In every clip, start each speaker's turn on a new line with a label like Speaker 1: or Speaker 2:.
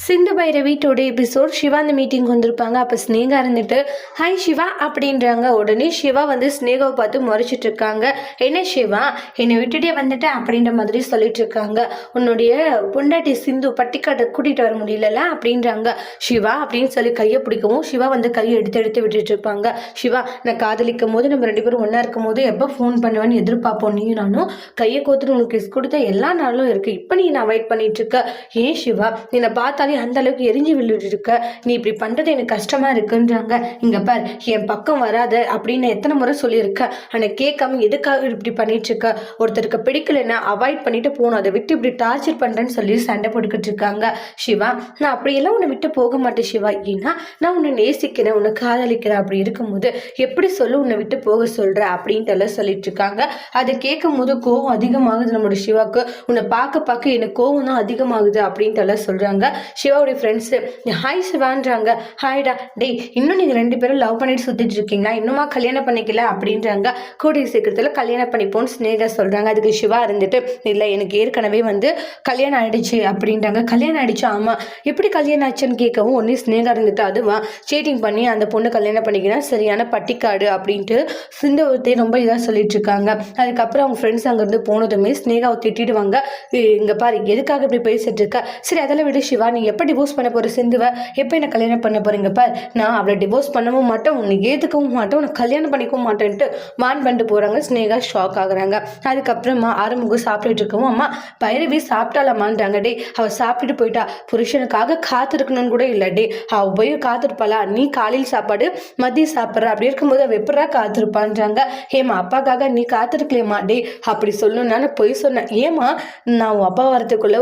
Speaker 1: Sindhu Bhairavi today episode Siva அந்த meeting வந்திருப்பாங்க. அப்போ ஸ்னேகா இருந்துட்டு ஹாய் சிவா அப்படின்றாங்க. உடனே சிவா வந்து ஸ்னேகாவை பார்த்து முறைச்சிட்டு இருக்காங்க. என்ன சிவா என்னை விட்டுட்டே வந்துட்டேன் அப்படின்ற மாதிரி சொல்லிட்டு இருக்காங்க. உன்னுடைய பொண்டாட்டி சிந்து பட்டிக்காட்டை கூட்டிகிட்டு வர முடியல அப்படின்றாங்க. சிவா அப்படின்னு சொல்லி கையை பிடிக்கவும் சிவா வந்து கையை எடுத்து விட்டுட்டு இருப்பாங்க. சிவா நான் காதலிக்கும் போது நம்ம ரெண்டு பேரும் ஒன்றா இருக்கும் போது எப்போ ஃபோன் பண்ணுவேன்னு எதிர்பார்ப்போம். நீயும் நானும் கையை கோத்துட்டு உனக்கு கிஸ் கொடுத்த எல்லா நாளும் இருக்கு. இப்போ நீ நான் வெயிட் பண்ணிட்டு இருக்க. ஏன் சிவா என்னை பார்த்தா அந்த அளவுக்கு எரிஞ்சு விழுட்டு இருக்க, நீ இப்படி பண்றது எனக்கு கஷ்டமா இருக்குன்றாங்க. இங்க பார் என் பக்கம் வராத அப்படின்னு எத்தனை முறை சொல்லியிருக்க. ஆனா கேட்காம எதுக்காக இப்படி பண்ணிட்டு இருக்க? ஒருத்தருக்கு பிடிக்கலன்னா அவாய்ட் பண்ணிட்டு போகணும், அதை விட்டு இப்படி டார்ச்சர் பண்றேன்னு சொல்லி சண்டை போட்டுக்கிட்டு இருக்காங்க. சிவா நான் அப்படியெல்லாம் உன்னை விட்டு போக மாட்டேன் சிவா, ஏன்னா நான் உன்னை நேசிக்கிறேன், உன்னை காதலிக்கிறேன். அப்படி இருக்கும்போது எப்படி சொல்லு உன்னை விட்டு போக சொல்ற அப்படின்ட்டு எல்லாம் சொல்லிட்டு இருக்காங்க. அதை கேட்கும் போது கோவம் அதிகமாகுது நம்மளோட சிவாக்கு. உன்னை பார்க்க எனக்கு கோவம் தான் அதிகமாகுது அப்படின்ட்டு எல்லாம் சொல்றாங்க. சிவாவுடைய ஃப்ரெண்ட்ஸு ஹாய் சிவான்றாங்க. ஹாய்டா டேய் இன்னும் நீங்கள் ரெண்டு பேரும் லவ் பண்ணிட்டு சுற்றிட்டு இருக்கீங்களா, இன்னுமா கல்யாணம் பண்ணிக்கல அப்படின்றாங்க. கூடிய சீக்கிரத்தில் கல்யாணம் பண்ணிப்போன்னு ஸ்னேகா சொல்கிறாங்க. அதுக்கு சிவா இருந்துட்டு இல்லை எனக்கு ஏற்கனவே வந்து கல்யாணம் ஆயிடுச்சு அப்படின்றாங்க. கல்யாணம் ஆயிடுச்சு ஆமாம், எப்படி கல்யாணம் ஆச்சுன்னு கேட்கவும் ஒன்றே ஸ்னேகா இருந்துட்டு அதுவா சேட்டிங் பண்ணி அந்த பொண்ணு கல்யாணம் பண்ணிக்கிறேன் சரியான பட்டிக்காடு அப்படின்ட்டு சிந்துவத்தை ரொம்ப இதாக சொல்லிட்டு இருக்காங்க. அதுக்கப்புறம் அவங்க ஃப்ரெண்ட்ஸ் அங்கேருந்து போனதுமே ஸ்னேகாவை திட்டிடுவாங்க. இங்கே பாரு எதுக்காக இப்படி பேசிட்டு இருக்க, சரி அதெல்லாம் விட சிவா நீ எப்போ டிவோர்ஸ் பண்ண போகிற சிந்துவை, எப்போ என்ன கல்யாணம் பண்ண போகிறீங்க பார், நான் அவளை டிவோர்ஸ் பண்ணவும் மாட்டேன், உன்னை ஏற்றுக்கவும் மாட்டேன், உனக்கு கல்யாணம் பண்ணிக்கவும் மாட்டேன்ட்டு மான் பண்ணிட்டு போகிறாங்க. ஸ்னேகா ஷாக் ஆகுறாங்க. அதுக்கப்புறமா ஆறுமுகம் சாப்பிட்டுட்டு இருக்கவும் அம்மா பைரவி சாப்பிட்டாலாமான்றாங்க. டே அவள் சாப்பிட்டுட்டு போயிட்டா, புருஷனுக்காக காத்திருக்கணும்னு கூட இல்லை. டே அவள் போய் காத்திருப்பாளா, நீ காலையில் சாப்பாடு மதியம் சாப்பிட்ற, அப்படி இருக்கும்போது அவள் எப்படா காத்திருப்பான்றாங்க. ஏமா அப்பாக்காக நீ காத்திருக்கலையம்மா. டே அப்படி சொல்லணும்னா போய் சொன்னேன். ஏமா நான் உன் அப்பா வரத்துக்குள்ள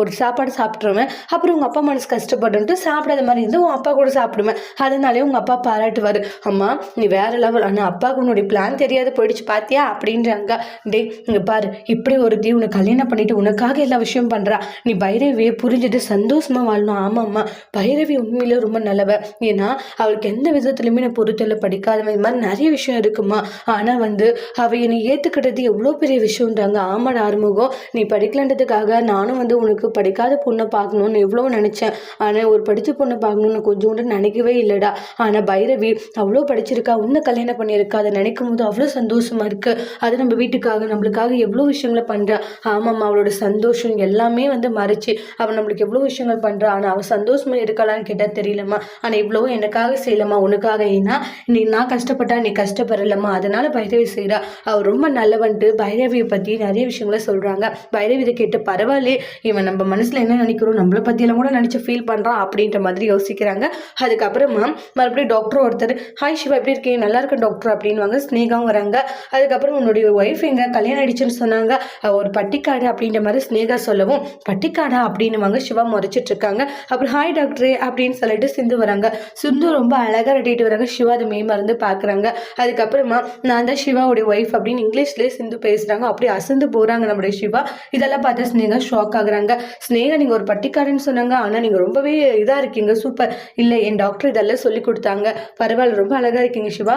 Speaker 1: ஒரு சாப்பாடு சாப்பிட்ருவேன், அப்புறம் உங்கள் அப்பா மனசு கஷ்டப்பட்டு சாப்பிடாத மாதிரி இருந்து உன் அப்பா கூட சாப்பிடுவேன், அதனாலே உங்கள் அப்பா பாராட்டுவார். அம்மா நீ வேற லெவல், ஆனால் அப்பாவுக்கு உன்னுடைய பிளான் தெரியாது போயிடுச்சு பார்த்தியா அப்படின்றாங்க. டே இங்கே பாரு இப்படி ஒரு தீ உன்னை கல்யாணம் பண்ணிட்டு உனக்காக எல்லா விஷயம் பண்ணுறா, நீ பைரவியை புரிஞ்சுட்டு சந்தோஷமா வாழணும். ஆமாம்மா பைரவி உண்மையிலே ரொம்ப நல்லவ, ஏன்னா அவளுக்கு எந்த விதத்துலையுமே நான் பொறுத்தல படிக்காத இது மாதிரி நிறைய விஷயம் இருக்குமா, ஆனால் வந்து அவள் என்னை ஏற்றுக்கிட்டது எவ்வளோ பெரிய விஷயம்ன்றாங்க. ஆமாடா ஆறுமுகம் நீ படிக்கலன்றதுக்காக நானும் வந்து உனக்கு படிக்காத பொண்ணை பார்க்கணும்னு எவ்வளோ நினச்சேன், ஆனால் ஒரு படித்த பொண்ணை பார்க்கணுன்னு கொஞ்சோண்டு நினைக்கவே இல்லைடா. ஆனால் பைரவி அவ்வளோ படிச்சிருக்கா, உன்னை கல்யாணம் பண்ணியிருக்கா, அதை நினைக்கும் போது அவ்வளோ சந்தோஷமா இருக்கு. அது நம்ம வீட்டுக்காக நம்மளுக்காக எவ்வளோ விஷயங்களை பண்ணுறா. ஆமாம்மா அவளோட சந்தோஷம் எல்லாமே வந்து மறைச்சு அவள் நம்மளுக்கு எவ்வளோ விஷயங்கள் பண்ணுறா, ஆனால் அவள் சந்தோஷமா இருக்கலான்னு கேட்டால் தெரியலம்மா, ஆனால் இவ்வளோ எனக்காக செய்யலம்மா உனக்காக, ஏன்னா நீ நான் கஷ்டப்பட்டா நீ கஷ்டப்படலம்மா, அதனால பைரவி செய்கிறா, அவள் ரொம்ப நல்லவன்ட்டு பைரவியை பற்றி நிறைய விஷயங்களை சொல்கிறாங்க. பைரவி இதை கேட்டு பரவாயில்லே இவன் நம்ம மனசில் என்ன நினைக்கிறோம் நம்மளை பற்றியெல்லாம் கூட நினச்சி ஃபீல் பண்ணுறான் அப்படின்ற மாதிரி யோசிக்கிறாங்க. அதுக்கப்புறமா மறுபடியும் டாக்டர் ஒருத்தர் ஹாய் சிவா எப்படி இருக்கீங்க, நல்லா இருக்கேன் டாக்டர் அப்படின்வாங்க. ஸ்னேகாவும் வராங்க. அதுக்கப்புறம் உன்னுடைய ஒய்ஃப் எங்க கல்யாணம் ஆயிடுச்சுன்னு சொன்னாங்க, ஒரு பட்டிக்காடு அப்படின்ற மாதிரி ஸ்னேகா சொல்லவும் பட்டிக்காடா அப்படின்னுவாங்க. சிவா முறைச்சிட்டு இருக்காங்க. அப்புறம் ஹாய் டாக்டரே அப்படின்னு சொல்லிட்டு சிந்து வராங்க. சிந்து ரொம்ப அழகாக ரெட்டிட்டு வராங்க. சிவா அதை மறந்து பார்க்குறாங்க. அதுக்கப்புறமா நான் தான் சிவாவுடைய ஒய்ஃப் அப்படின்னு இங்கிலீஷ்லேயே சிந்து பேசுகிறாங்க. அப்படி அசந்து போகிறாங்க நம்முடைய சிவா. இதெல்லாம் பார்த்து ஸ்னேகா ஷாக் ஆகுறாங்க. ஸ்னேகா நீங்கள் ஒரு பட்டிக்காடுன்னு சொன்னாங்க, ஆனால் நீங்கள் ரொம்பவே இதாக இருக்கீங்க, சூப்பர். இல்லை என் டாக்டர் இதெல்லாம் சொல்லி கொடுத்தாங்க, பரவாயில்ல ரொம்ப அழகாக இருக்கீங்க சிவா,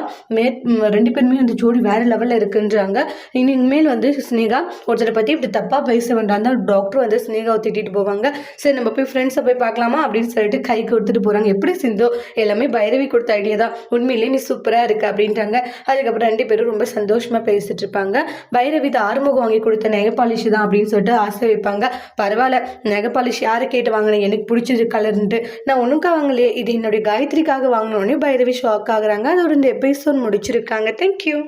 Speaker 1: ரெண்டு பேருமே அந்த ஜோடி வேறு லெவலில் இருக்குன்றாங்க. இனிமேல் வந்து ஸ்னேகா ஒருத்தரை பற்றி இப்படி தப்பாக பேச வேண்டாம் தான் டாக்டர் வந்து ஸ்னேகாவை திட்டிட்டு போவாங்க. சரி நம்ம போய் ஃப்ரெண்ட்ஸை போய் பார்க்கலாமா அப்படின்னு சொல்லிட்டு கை கொடுத்துட்டு போகிறாங்க. எப்படி சிந்தோ எல்லாமே பைரவி கொடுத்த ஐடியா தான், உண்மையிலேயே நீ சூப்பராக இருக்கு அப்படின்ட்டாங்க. அதுக்கப்புறம் ரெண்டு பேரும் ரொம்ப சந்தோஷமாக பேசிட்டு இருப்பாங்க. பைரவி ஆறுமுகம் வாங்கி கொடுத்த நெகை பாலிஷ் தான் அப்படின்னு சொல்லிட்டு ஆசை வைப்பாங்க. பரவாயில்ல நெகை பாலிஷ் யாரை கேட்டு வாங்கினேன், எனக்கு பிடிச்சது கலர்ன்ட்டு, நான் ஒன்றுக்கா வாங்கலையே, இது என்னுடைய காயத்ரிக்காக வாங்கினோடனே பைரவி ஷாக் ஆகுறாங்க. அதோட இந்த எபிசோட் முடிச்சிருக்காங்க. தேங்க்யூ.